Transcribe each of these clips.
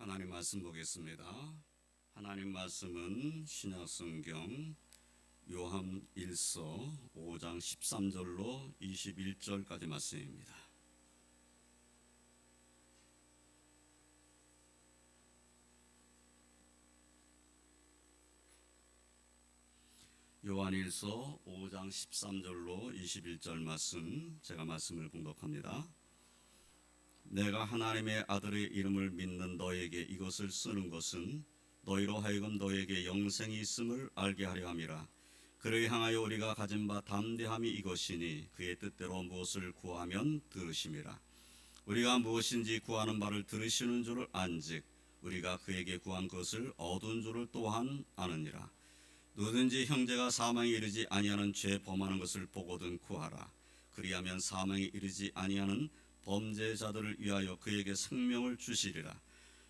하나님 말씀 보겠습니다. 하나님 말씀은 신약성경 요한일서 5장 13절로 21절까지 말씀입니다. 요한일서 5장 13절로 21절 말씀, 제가 말씀을 봉독합니다. 내가 하나님의 아들의 이름을 믿는 너에게 이것을 쓰는 것은 너희로 하여금 너에게 영생이 있음을 알게 하려 함이라. 그를 향하여 우리가 가진 바 담대함이 이것이니 그의 뜻대로 무엇을 구하면 들으심이라. 우리가 무엇인지 구하는 바를 들으시는 줄을 안즉 우리가 그에게 구한 것을 얻은 줄을 또한 아느니라. 누구든지 형제가 사망에 이르지 아니하는 죄 범하는 것을 보거든 구하라. 그리하면 사망에 이르지 아니하는 범죄자들을 위하여 그에게 생명을 주시리라.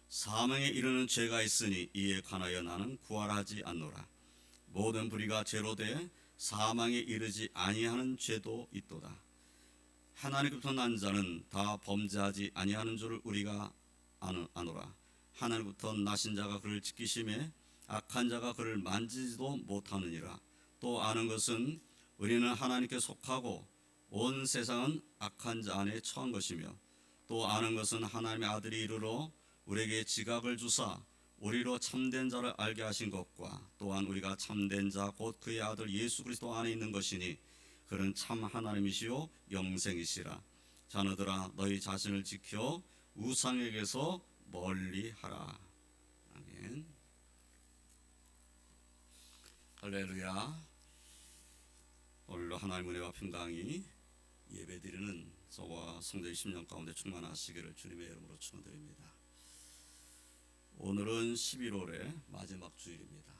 사망에 이르는 죄가 있으니 이에 관하여 나는 구하라 하지 않노라. 모든 불의가 죄로 돼 사망에 이르지 아니하는 죄도 있도다. 하나님께로부터 난 자는 다 범죄하지 아니하는 줄을 우리가 아노라. 하나님께로부터 나신 자가 그를 지키심에 악한 자가 그를 만지지도 못하느니라. 또 아는 것은 우리는 하나님께 속하고 온 세상은 악한 자 안에 처한 것이며, 또 아는 것은 하나님의 아들이 이르러 우리에게 지각을 주사 우리로 참된 자를 알게 하신 것과 또한 우리가 참된 자 곧 그의 아들 예수 그리스도 안에 있는 것이니 그는 참 하나님이시요 영생이시라. 자녀들아 너희 자신을 지켜 우상에게서 멀리하라. 아멘. 할렐루야. 오늘도 하나님 은혜와 평강이 예배드리는 저와 성도의 10년 가운데 충만하시기를 주님의 이름으로 축원드립니다. 오늘은 11월의 마지막 주일입니다.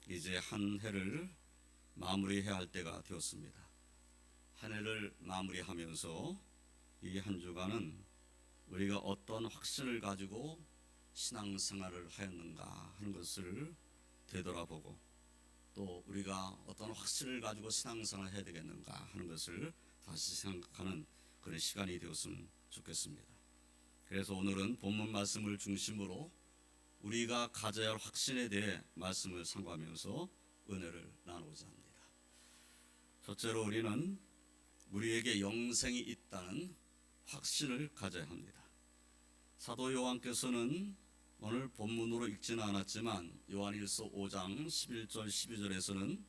이제 한 해를 마무리해야 할 때가 되었습니다. 한 해를 마무리하면서 이 한 주간은 우리가 어떤 확신을 가지고 신앙생활을 하였는가 하는 것을 되돌아보고, 또 우리가 어떤 확신을 가지고 신앙생활을 해야 되겠는가 하는 것을 다시 생각하는 그런 시간이 되었으면 좋겠습니다. 그래서 오늘은 본문 말씀을 중심으로 우리가 가져야 할 확신에 대해 말씀을 상고하면서 은혜를 나누고자 합니다. 첫째로 우리는 우리에게 영생이 있다는 확신을 가져야 합니다. 사도 요한께서는 오늘 본문으로 읽지는 않았지만 요한일서 5장 11절 12절에서는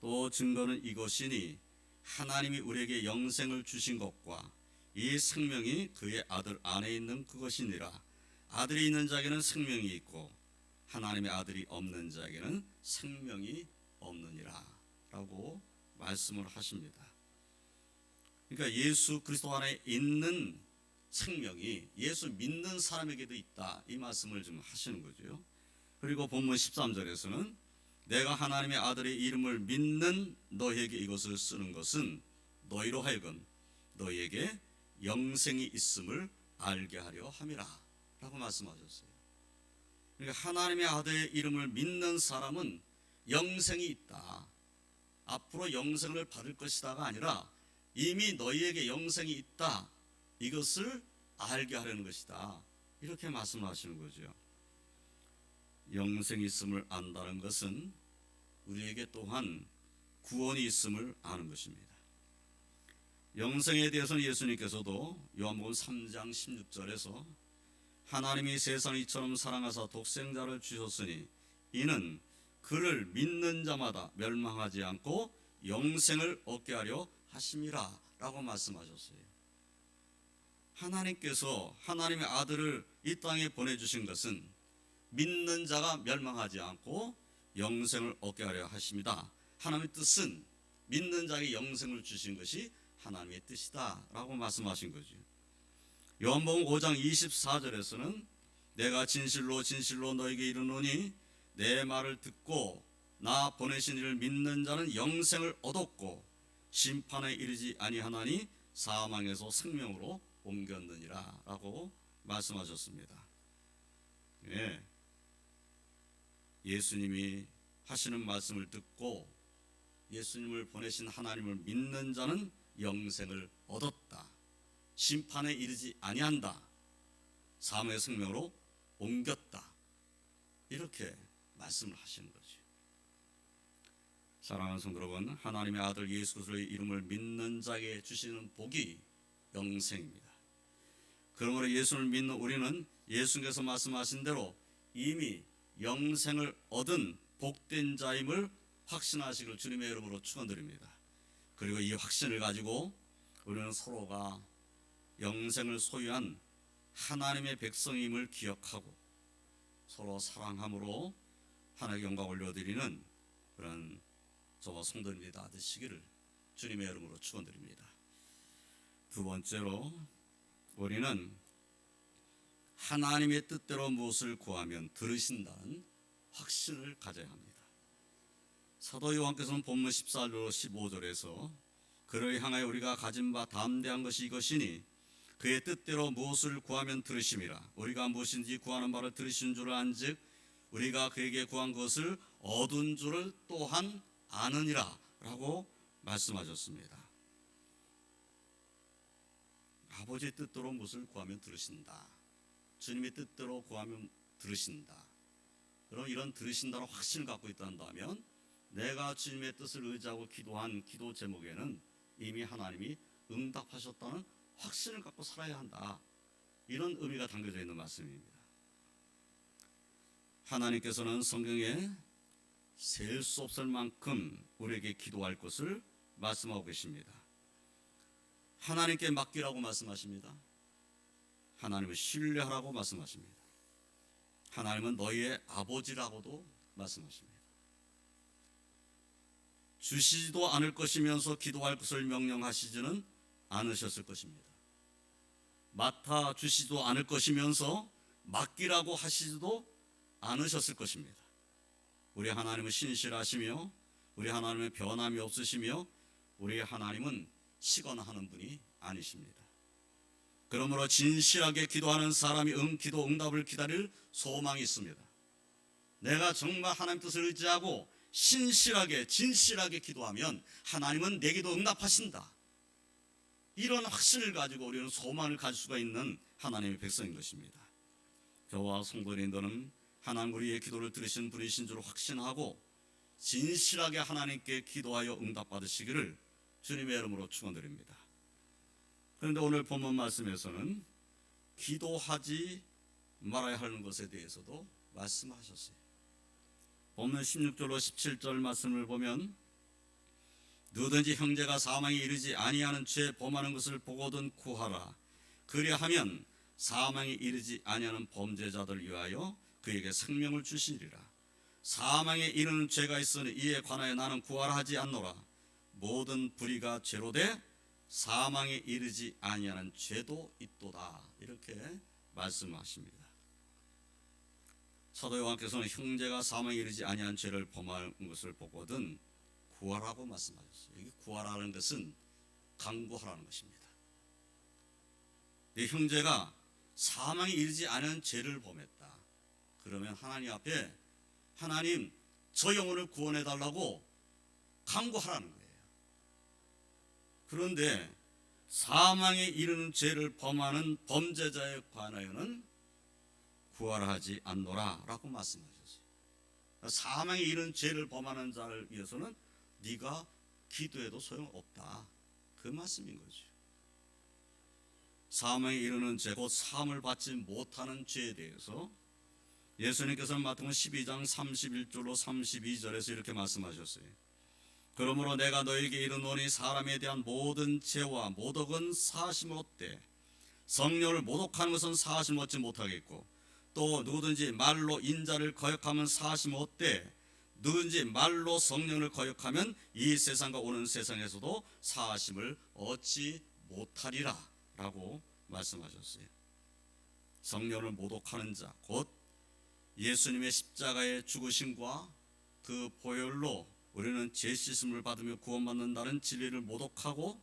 또 증거는 이것이니 하나님이 우리에게 영생을 주신 것과 이 생명이 그의 아들 안에 있는 그것이니라. 아들이 있는 자에게는 생명이 있고 하나님의 아들이 없는 자에게는 생명이 없느니라 라고 말씀을 하십니다. 그러니까 예수 그리스도 안에 있는 생명이 예수 믿는 사람에게도 있다, 이 말씀을 좀 하시는 거죠. 그리고 본문 13절에서는 내가 하나님의 아들의 이름을 믿는 너희에게 이것을 쓰는 것은 너희로 하여금 너희에게 영생이 있음을 알게 하려 함이라 라고 말씀하셨어요. 그러니까 하나님의 아들의 이름을 믿는 사람은 영생이 있다, 앞으로 영생을 받을 것이다가 아니라 이미 너희에게 영생이 있다, 이것을 알게 하려는 것이다, 이렇게 말씀하시는 거죠. 영생이 있음을 안다는 것은 우리에게 또한 구원이 있음을 아는 것입니다. 영생에 대해서는 예수님께서도 요한복음 3장 16절에서 하나님이 세상을 이처럼 사랑하사 독생자를 주셨으니 이는 그를 믿는 자마다 멸망하지 않고 영생을 얻게 하려 하심이라 라고 말씀하셨어요. 하나님께서 하나님의 아들을 이 땅에 보내주신 것은 믿는 자가 멸망하지 않고 영생을 얻게 하려 하십니다. 하나님의 뜻은 믿는 자에게 영생을 주신 것이 하나님의 뜻이다 라고 말씀하신 거죠. 요한복음 5장 24절에서는 내가 진실로 진실로 너에게 이르노니 내 말을 듣고 나 보내신 이를 믿는 자는 영생을 얻었고 심판에 이르지 아니하나니 사망에서 생명으로 옮겼느니라 라고 말씀하셨습니다. 예. 예수님이 하시는 말씀을 듣고 예수님을 보내신 하나님을 믿는 자는 영생을 얻었다, 심판에 이르지 아니한다, 사망의 생명으로 옮겼다. 이렇게 말씀을 하시는 거죠. 사랑하는 성도 여러분, 하나님의 아들 예수 그리스도의 이름을 믿는 자에게 주시는 복이 영생입니다. 그러므로 예수를 믿는 우리는 예수께서 말씀하신 대로 이미 영생을 얻은 복된 자임을 확신하시길 주님의 이름으로 축원드립니다. 그리고 이 확신을 가지고 우리는 서로가 영생을 소유한 하나님의 백성임을 기억하고 서로 사랑함으로 하나님께 영광 올려드리는 그런 저와 성도님들이 다 되시기를 주님의 이름으로 축원드립니다. 두 번째로 우리는 하나님의 뜻대로 무엇을 구하면 들으신다는 확신을 가져야 합니다. 사도 요한께서는 본문 14절 15절에서 그를 향하여 우리가 가진 바 담대한 것이 이것이니 그의 뜻대로 무엇을 구하면 들으심이라. 우리가 무엇인지 구하는 바를 들으신 줄 안즉 우리가 그에게 구한 것을 얻은 줄을 또한 아느니라 라고 말씀하셨습니다. 아버지의 뜻대로 무엇을 구하면 들으신다. 주님의 뜻대로 구하면 들으신다. 그럼 이런 들으신다는 확신을 갖고 있다면 내가 주님의 뜻을 의지하고 기도한 기도 제목에는 이미 하나님이 응답하셨다는 확신을 갖고 살아야 한다. 이런 의미가 담겨져 있는 말씀입니다. 하나님께서는 성경에 셀 수 없을 만큼 우리에게 기도할 것을 말씀하고 계십니다. 하나님께 맡기라고 말씀하십니다. 하나님을 신뢰하라고 말씀하십니다. 하나님은 너희의 아버지라고도 말씀하십니다. 주시지도 않을 것이면서 기도할 것을 명령하시지는 않으셨을 것입니다. 맡아 주시지도 않을 것이면서 맡기라고 하시지도 않으셨을 것입니다. 우리 하나님은 신실하시며 우리 하나님은 변함이 없으시며 우리 하나님은 시건하는 분이 아니십니다. 그러므로 진실하게 기도하는 사람이 기도 응답을 기다릴 소망이 있습니다. 내가 정말 하나님 뜻을 의지하고 신실하게 진실하게 기도하면 하나님은 내 기도 응답하신다. 이런 확신을 가지고 우리는 소망을 가질 수가 있는 하나님의 백성인 것입니다. 저와 성도님들은 하나님 우리의 기도를 들으신 분이신 줄 확신하고 진실하게 하나님께 기도하여 응답받으시기를 주님의 이름으로 축원드립니다. 그런데 오늘 본문 말씀에서는 기도하지 말아야 하는 것에 대해서도 말씀하셨어요. 본문 16절로 17절 말씀을 보면 누구든지 형제가 사망에 이르지 아니하는 죄 범하는 것을 보거든 구하라. 그리하면 사망에 이르지 아니하는 범죄자들 위하여 그에게 생명을 주시리라. 사망에 이르는 죄가 있으니 이에 관하여 나는 구하라 하지 않노라. 모든 불의가 죄로 돼 사망에 이르지 아니하는 죄도 있도다. 이렇게 말씀하십니다. 사도 요한께서는 형제가 사망에 이르지 아니한 죄를 범하는 것을 보거든 구하라고 말씀하셨어요. 여기 구하라는 것은 간구하라는 것입니다. 내 형제가 사망에 이르지 않은 죄를 범했다. 그러면 하나님 앞에 하나님 저 영혼을 구원해 달라고 간구하라는 거예요. 그런데 사망에 이르는 죄를 범하는 범죄자에 관하여는 구하라 하지 않노라 라고 말씀하셨어요. 사망에 이르는 죄를 범하는 자를 위해서는 네가 기도해도 소용없다. 그 말씀인 거죠. 사망에 이르는 죄, 곧 사함을 받지 못하는 죄에 대해서 예수님께서는 마태복음 12장 31절로 32절에서 이렇게 말씀하셨어요. 그러므로 내가 너에게 이르노니 사람에 대한 모든 죄와 모독은 사하심 얻되 성령을 모독하는 것은 사하심 얻지 못하겠고 또 누구든지 말로 인자를 거역하면 사하심 얻되 누구든지 말로 성령을 거역하면 이 세상과 오는 세상에서도 사하심을 얻지 못하리라 라고 말씀하셨어요. 성령을 모독하는 자, 곧 예수님의 십자가의 죽으심과 그 보혈로 우리는 죄 씻음을 받으며 구원받는다는 진리를 모독하고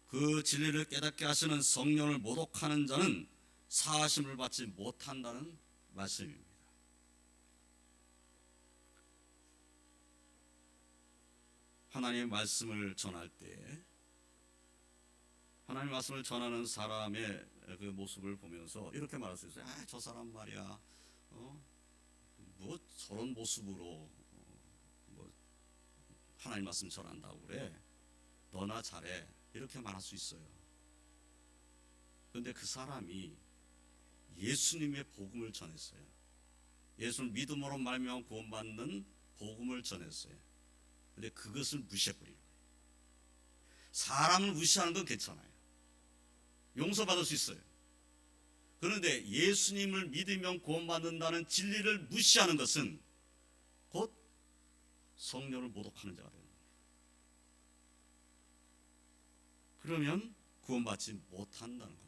그 진리를 깨닫게 하시는 성령을 모독하는 자는 사하심을 받지 못한다는 말씀입니다. 하나님의 말씀을 전할 때 하나님의 말씀을 전하는 사람의 그 모습을 보면서 이렇게 말할 수 있어요. 저 사람 말이야, 뭐 저런 모습으로 뭐 하나님 말씀 전한다고 그래, 너나 잘해, 이렇게 말할 수 있어요. 그런데 그 사람이 예수님의 복음을 전했어요. 예수를 믿음으로 말미암아 구원받는 복음을 전했어요. 근데 그것을 무시해버리는 거예요. 사람을 무시하는 건 괜찮아요. 용서받을 수 있어요. 그런데 예수님을 믿으면 구원받는다는 진리를 무시하는 것은 곧 성령을 모독하는 자가 되는 거예요. 그러면 구원받지 못한다는 겁니다.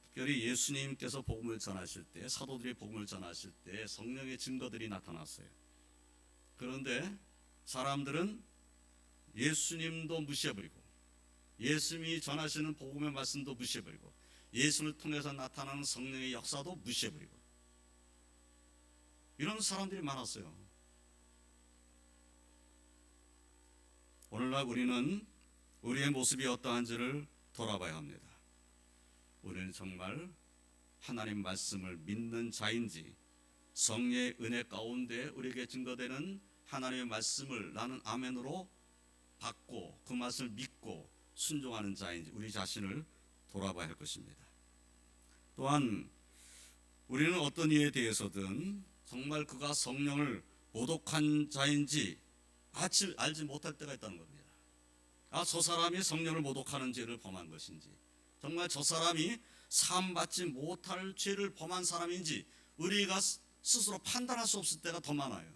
특별히 예수님께서 복음을 전하실 때, 사도들이 복음을 전하실 때 성령의 증거들이 나타났어요. 그런데 사람들은 예수님도 무시해버리고, 예수님이 전하시는 복음의 말씀도 무시해버리고, 예수를 통해서 나타나는 성령의 역사도 무시해버리고, 이런 사람들이 많았어요. 오늘날 우리는 우리의 모습이 어떠한지를 돌아봐야 합니다. 우리는 정말 하나님 말씀을 믿는 자인지, 성령의 은혜 가운데 우리에게 증거되는 하나님의 말씀을 나는 아멘으로 받고 그 말씀을 믿고 순종하는 자인지 우리 자신을 돌아봐야 할 것입니다. 또한 우리는 어떤 이에 대해서든 정말 그가 성령을 모독한 자인지 알지 못할 때가 있다는 겁니다. 저 사람이 성령을 모독하는 죄를 범한 것인지, 정말 저 사람이 사함받지 못할 죄를 범한 사람인지 우리가 스스로 판단할 수 없을 때가 더 많아요.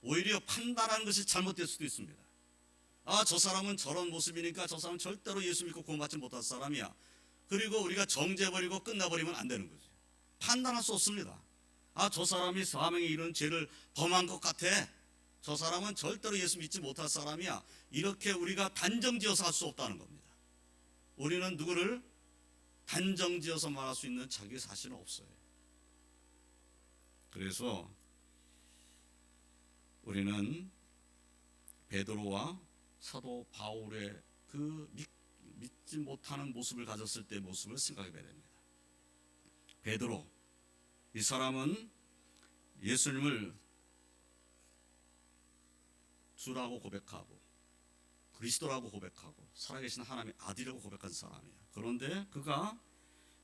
오히려 판단하는 것이 잘못될 수도 있습니다. 저 사람은 저런 모습이니까 저 사람은 절대로 예수 믿고 구원받지 못할 사람이야. 그리고 우리가 정죄해버리고 끝나버리면 안 되는 거죠. 판단할 수 없습니다. 저 사람이 사망에 이르는 죄를 범한 것 같아, 저 사람은 절대로 예수 믿지 못할 사람이야, 이렇게 우리가 단정지어서 할 수 없다는 겁니다. 우리는 누구를 단정지어서 말할 수 있는 자기 자신은 없어요. 그래서 우리는 베드로와 사도 바울의 그 믿지 못하는 모습을 가졌을 때의 모습을 생각해 봐야 됩니다. 베드로, 이 사람은 예수님을 주라고 고백하고 그리스도라고 고백하고 살아계신 하나님의 아들이라고 고백한 사람이에요. 그런데 그가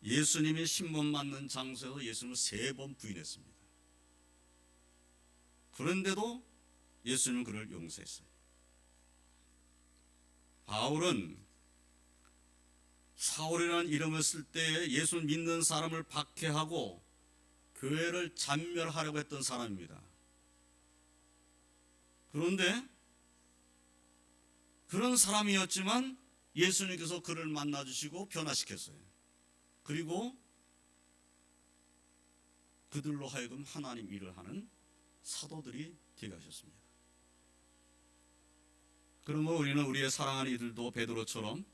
예수님이 신문 맞는 장소에서 예수님을 3번 부인했습니다. 그런데도 예수님은 그를 용서했어요. 바울은 사울이라는 이름을 쓸 때 예수를 믿는 사람을 박해하고 교회를 잔멸하려고 했던 사람입니다. 그런데 그런 사람이었지만 예수님께서 그를 만나주시고 변화시켰어요. 그리고 그들로 하여금 하나님 일을 하는 사도들이 되게 하셨습니다. 그러므로 우리는 우리의 사랑하는 이들도 베드로처럼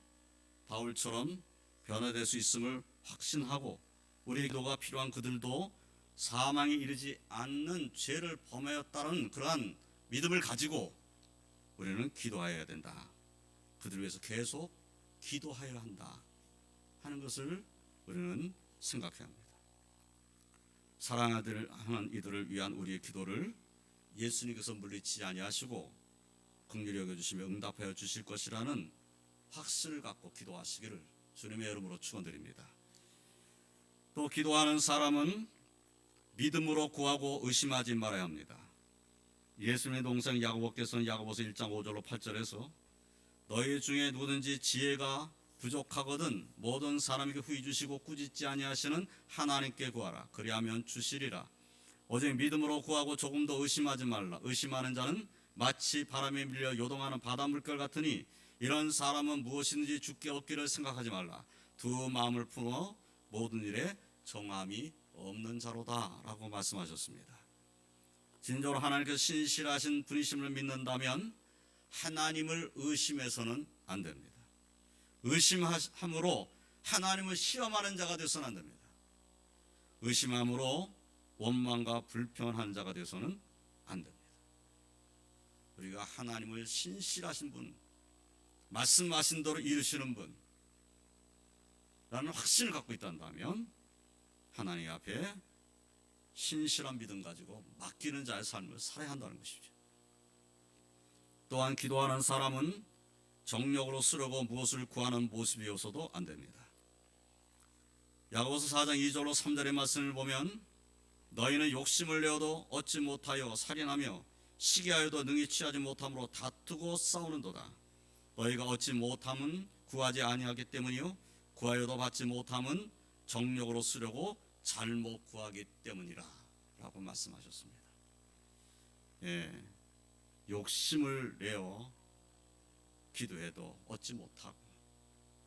바울처럼 변화될 수 있음을 확신하고, 우리의 기도가 필요한 그들도 사망에 이르지 않는 죄를 범하였다는 그러한 믿음을 가지고 우리는 기도해야 된다. 그들을 위해서 계속 기도하여야 한다 하는 것을 우리는 생각해야 합니다. 사랑하는 이들을 위한 우리의 기도를 예수님께서 물리치지 아니하시고 긍휼히 여겨주시며 응답하여 주실 것이라는 확신을 갖고 기도하시기를 주님의 이름으로 축원드립니다. 또 기도하는 사람은 믿음으로 구하고 의심하지 말아야 합니다. 예수님의 동생 야고보께서는 야고보서 1장 5절로 8절에서 너희 중에 누구든지 지혜가 부족하거든 모든 사람에게 후히 주시고 꾸짖지 아니하시는 하나님께 구하라. 그리하면 주시리라. 오직 믿음으로 구하고 조금 더 의심하지 말라. 의심하는 자는 마치 바람에 밀려 요동하는 바다 물결 같으니 이런 사람은 무엇이든지 주께 얻기를 생각하지 말라. 두 마음을 품어 모든 일에 정함이 없는 자로다 라고 말씀하셨습니다. 진정으로 하나님께서 신실하신 분이심을 믿는다면 하나님을 의심해서는 안 됩니다. 의심함으로 하나님을 시험하는 자가 되어서는 안 됩니다. 의심함으로 원망과 불평한 자가 되어서는 안 됩니다. 우리가 하나님을 신실하신 분, 말씀하신 대로 이루시는 분, 라는 확신을 갖고 있다면 하나님 앞에 신실한 믿음 가지고 맡기는 자의 삶을 살아야 한다는 것이죠. 또한 기도하는 사람은 정력으로 쓰려고 무엇을 구하는 모습이어서도 안 됩니다. 야고보서 4장 2절로 3절의 말씀을 보면 너희는 욕심을 내어도 얻지 못하여 살인하며 시기하여도 능히 취하지 못함으로 다투고 싸우는도다. 너희가 얻지 못함은 구하지 아니하기 때문이요 구하여도 받지 못함은 정력으로 쓰려고 잘못 구하기 때문이라 라고 말씀하셨습니다. 욕심을 내어 기도해도 얻지 못하고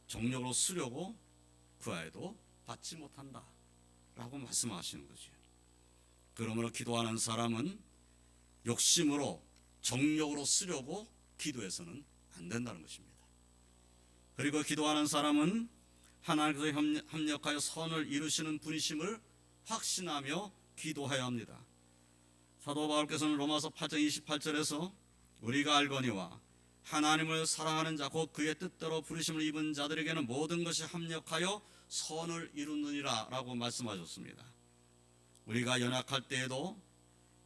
정력으로 쓰려고 구하여도 받지 못한다 라고 말씀하시는 거죠. 그러므로 기도하는 사람은 욕심으로 정력으로 쓰려고 기도해서는 안 된다는 것입니다. 그리고 기도하는 사람은 하나님께서 협력하여 선을 이루시는 분이심을 확신하며 기도해야 합니다. 사도 바울께서는 로마서 8장 28절에서 우리가 알거니와 하나님을 사랑하는 자 곧 그의 뜻대로 부르심을 입은 자들에게는 모든 것이 합력하여 선을 이루느니라 라고 말씀하셨습니다. 우리가 연약할 때에도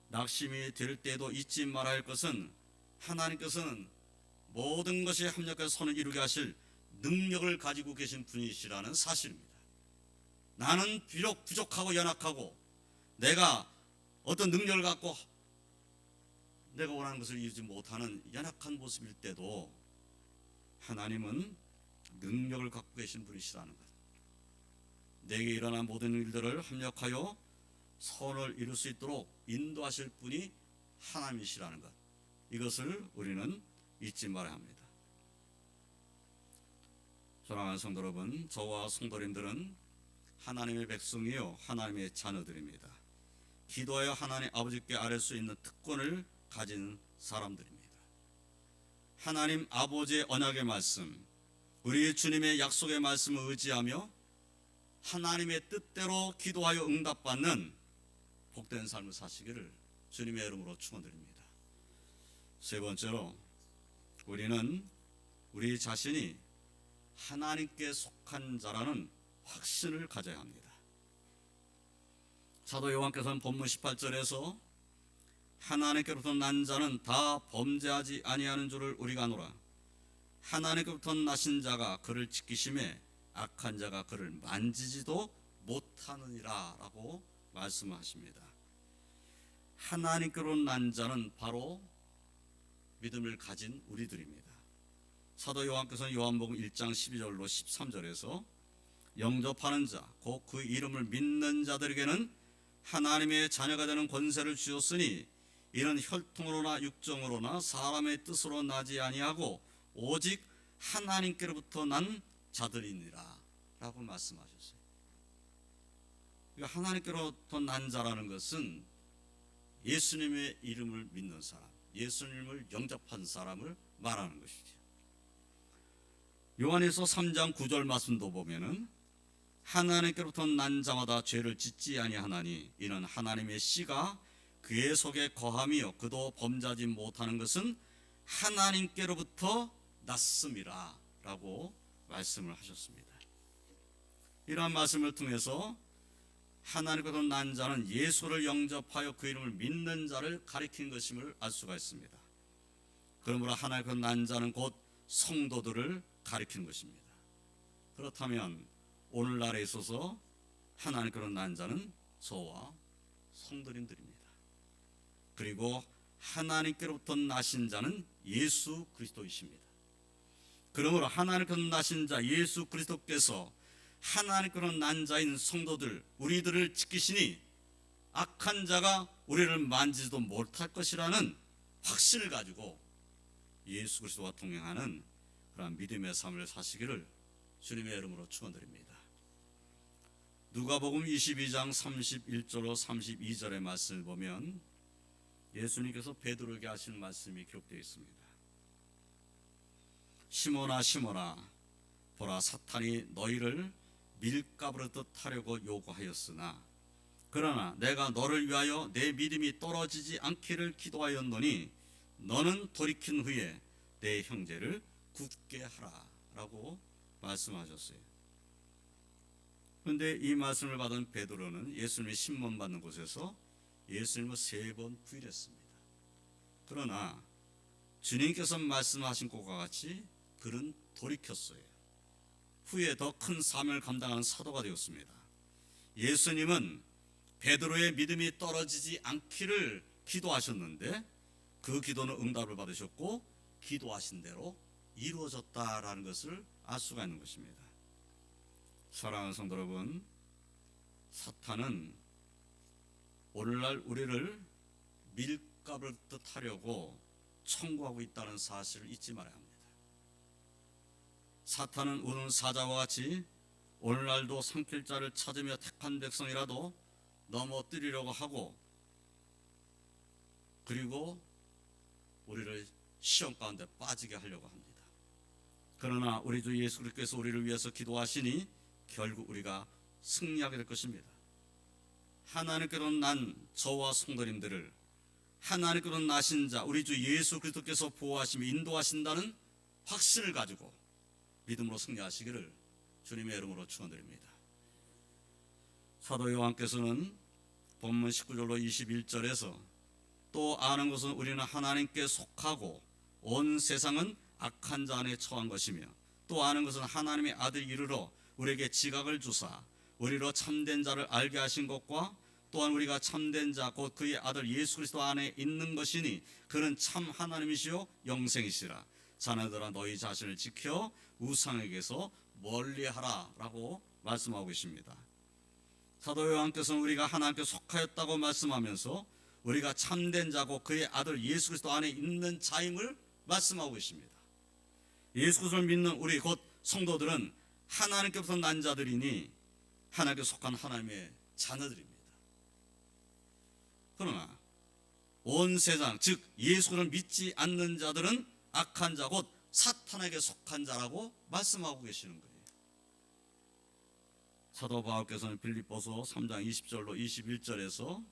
낙심이 될 때에도 잊지 말아야 할 것은 하나님께서는 모든 것이 합력해서 선을 이루게 하실 능력을 가지고 계신 분이시라는 사실입니다. 나는 비록 부족하고 연약하고 내가 어떤 능력을 갖고 내가 원하는 것을 이루지 못하는 연약한 모습일 때도 하나님은 능력을 갖고 계신 분이시라는 것, 내게 일어난 모든 일들을 합력하여 선을 이룰 수 있도록 인도하실 분이 하나님이시라는 것, 이것을 우리는 잊지 말아야 합니다. 사랑하는 성도 여러분, 저와 성도님들은 하나님의 백성이요 하나님의 자녀들입니다. 기도하여 하나님 아버지께 아뢰 수 있는 특권을 가진 사람들입니다. 하나님 아버지의 언약의 말씀, 우리 주님의 약속의 말씀을 의지하며 하나님의 뜻대로 기도하여 응답받는 복된 삶을 사시기를 주님의 이름으로 축원드립니다. 세 번째로 우리는 우리 자신이 하나님께 속한 자라는 확신을 가져야 합니다. 사도 요한께서는 본문 18절에서 하나님께로부터 난 자는 다 범죄하지 아니하는 줄을 우리가 아노라. 하나님께로부터 나신 자가 그를 지키심에 악한 자가 그를 만지지도 못하느니라 라고 말씀하십니다. 하나님께로 난 자는 바로 믿음을 가진 우리들입니다. 사도 요한께서는 요한복음 1장 12절로 13절에서 영접하는 자, 곧 그 이름을 믿는 자들에게는 하나님의 자녀가 되는 권세를 주셨으니 이는 혈통으로나 육정으로나 사람의 뜻으로 나지 아니하고 오직 하나님께로부터 난 자들이니라 라고 말씀하셨어요. 그러니까 하나님께로부터 난 자라는 것은 예수님의 이름을 믿는 사람, 예수님을 영접한 사람을 말하는 것이죠. 요한일서 3장 9절 말씀도 보면은 하나님께로부터 난 자마다 죄를 짓지 아니하나니 이는 하나님의 씨가 그의 속에 거함이요 그도 범죄하지 못하는 것은 하나님께로부터 났음이라 라고 말씀을 하셨습니다. 이러한 말씀을 통해서 하나님께로부터 난 자는 예수를 영접하여 그 이름을 믿는 자를 가리킨 것임을 알 수가 있습니다. 그러므로 하나님께로부터 난 자는 곧 성도들을 가리키는 것입니다. 그렇다면 오늘날에 있어서 하나님께로 난 자는 저와 성도님들입니다. 그리고 하나님께로부터 나신 자는 예수 그리스도이십니다. 그러므로 하나님께로 나신 자 예수 그리스도께서 하나님께로 난 자인 성도들 우리들을 지키시니 악한 자가 우리를 만지지도 못할 것이라는 확신을 가지고 예수 그리스도와 동행하는 그런 믿음의 삶을 사시기를 주님의 이름으로 축원드립니다. 누가복음 22장 31절로 32절의 말씀을 보면 예수님께서 베드로에게 하시는 말씀이 기록되어 있습니다. 시몬아 시몬아 보라 사탄이 너희를 밀가부르 듯 하려고 요구하였으나 그러나 내가 너를 위하여 내 믿음이 떨어지지 않기를 기도하였노니 너는 돌이킨 후에 내 형제를 굳게 하라 라고 말씀하셨어요. 그런데 이 말씀을 받은 베드로는 예수님이 신문 받는 곳에서 예수님을 3번 부인했습니다. 그러나 주님께서 말씀하신 것과 같이 그는 돌이켰어요. 후에 더 큰 사명을 감당하는 사도가 되었습니다. 예수님은 베드로의 믿음이 떨어지지 않기를 기도하셨는데 그 기도는 응답을 받으셨고 기도하신 대로 이루어졌다라는 것을 알 수가 있는 것입니다. 사랑하는 성도 여러분, 사탄은 오늘날 우리를 밀가루를 뜻하려고 청구하고 있다는 사실을 잊지 말아야 합니다. 사탄은 우는 사자와 같이 오늘날도 삼킬 자를 찾으며 택한 백성이라도 넘어뜨리려고 하고, 그리고 우리를 시험 가운데 빠지게 하려고 합니다. 그러나 우리 주 예수 그리스도께서 우리를 위해서 기도하시니 결국 우리가 승리하게 될 것입니다. 하나님께로 난 저와 성도님들을 하나님께로 나신 자 우리 주 예수 그리스도께서 보호하시며 인도하신다는 확신을 가지고 믿음으로 승리하시기를 주님의 이름으로 축원드립니다. 사도 요한께서는 본문 19절로 21절에서 또 아는 것은 우리는 하나님께 속하고 온 세상은 악한 자 안에 처한 것이며 또 아는 것은 하나님의 아들 이르러 우리에게 지각을 주사 우리로 참된 자를 알게 하신 것과 또한 우리가 참된 자 곧 그의 아들 예수 그리스도 안에 있는 것이니 그는 참 하나님이시요 영생이시라. 자네들아 너희 자신을 지켜 우상에게서 멀리하라 라고 말씀하고 계십니다. 사도 요한께서는 우리가 하나님께 속하였다고 말씀하면서 우리가 참된 자고 그의 아들 예수 그리스도 안에 있는 자임을 말씀하고 계십니다. 예수 그리스도를 믿는 우리 곧 성도들은 하나님께부터 난 자들이니 하나님께 속한 하나님의 자녀들입니다. 그러나 온 세상 즉 예수를 믿지 않는 자들은 악한 자 곧 사탄에게 속한 자라고 말씀하고 계시는 거예요. 사도 바울께서는 빌립보서 3장 20절로 21절에서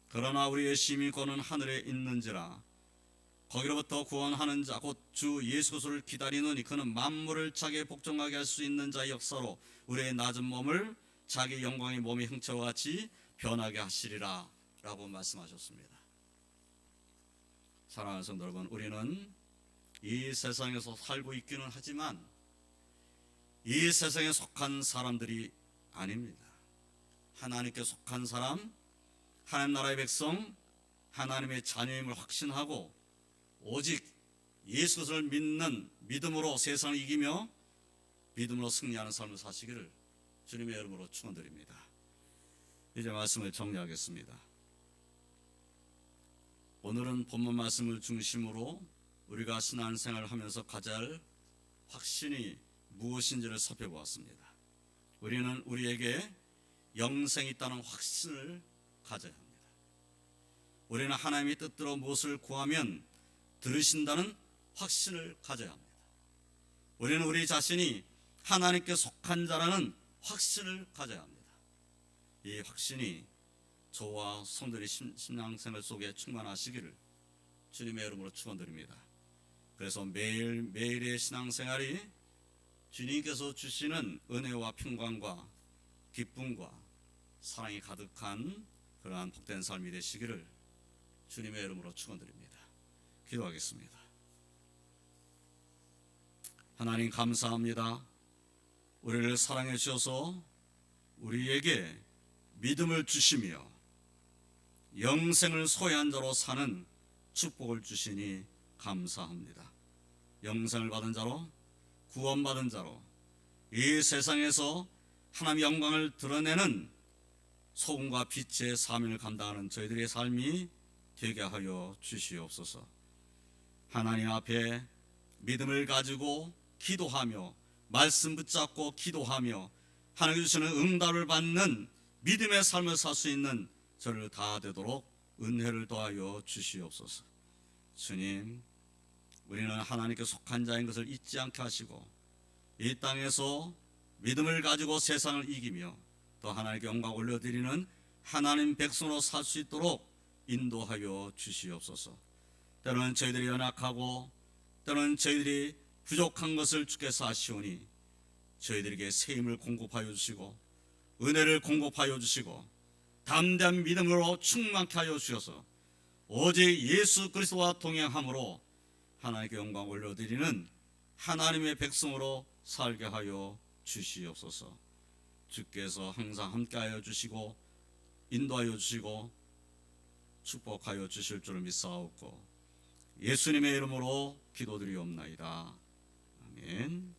그러나 우리의 시민권은 하늘에 있는지라 거기로부터 구원하는 자 곧 주 예수 그리스도를 기다리노니 그는 만물을 자기의 복종하게 할 수 있는 자의 역사로 우리의 낮은 몸을 자기 영광의 몸의 형체와 같이 변하게 하시리라 라고 말씀하셨습니다. 사랑하는 성도 여러분, 우리는 이 세상에서 살고 있기는 하지만 이 세상에 속한 사람들이 아닙니다. 하나님께 속한 사람, 하나님 나라의 백성, 하나님의 자녀임을 확신하고 오직 예수 그리스도를 믿는 믿음으로 세상을 이기며 믿음으로 승리하는 삶을 사시기를 주님의 이름으로 축원드립니다. 이제 말씀을 정리하겠습니다. 오늘은 본문 말씀을 중심으로 우리가 신앙생활을 하면서 가져야 할 확신이 무엇인지를 살펴보았습니다. 우리는 우리에게 영생이 있다는 확신을 가져야 합니다. 우리는 하나님의 뜻대로 무엇을 구하면 들으신다는 확신을 가져야 합니다. 우리는 우리 자신이 하나님께 속한 자라는 확신을 가져야 합니다. 이 확신이 저와 성도의 신앙생활 속에 충만하시기를 주님의 이름으로 축원드립니다. 그래서 매일의 신앙생활이 주님께서 주시는 은혜와 평강과 기쁨과 사랑이 가득한 그러한 복된 삶이 되시기를 주님의 이름으로 축원드립니다. 기도하겠습니다. 하나님 감사합니다. 우리를 사랑해 주셔서 우리에게 믿음을 주시며 영생을 소유한 자로 사는 축복을 주시니 감사합니다. 영생을 받은 자로 구원받은 자로 이 세상에서 하나님의 영광을 드러내는 소금과 빛의 사명을 감당하는 저희들의 삶이 되게 하여 주시옵소서. 하나님 앞에 믿음을 가지고 기도하며 말씀 붙잡고 기도하며 하나님 주시는 응답을 받는 믿음의 삶을 살 수 있는 저를 다 되도록 은혜를 더하여 주시옵소서. 주님, 우리는 하나님께 속한 자인 것을 잊지 않게 하시고 이 땅에서 믿음을 가지고 세상을 이기며 또 하나님께 영광 올려드리는 하나님 백성으로 살 수 있도록 인도하여 주시옵소서. 때로는 저희들이 연약하고 때로는 저희들이 부족한 것을 주께서 아시오니 저희들에게 새 힘을 공급하여 주시고 은혜를 공급하여 주시고 담대한 믿음으로 충만케 하여 주셔서 오직 예수 그리스도와 동행함으로 하나님께 영광 올려드리는 하나님의 백성으로 살게 하여 주시옵소서. 주께서 항상 함께하여 주시고 인도하여 주시고 축복하여 주실 줄 믿사옵고 예수님의 이름으로 기도드리옵나이다. 아멘.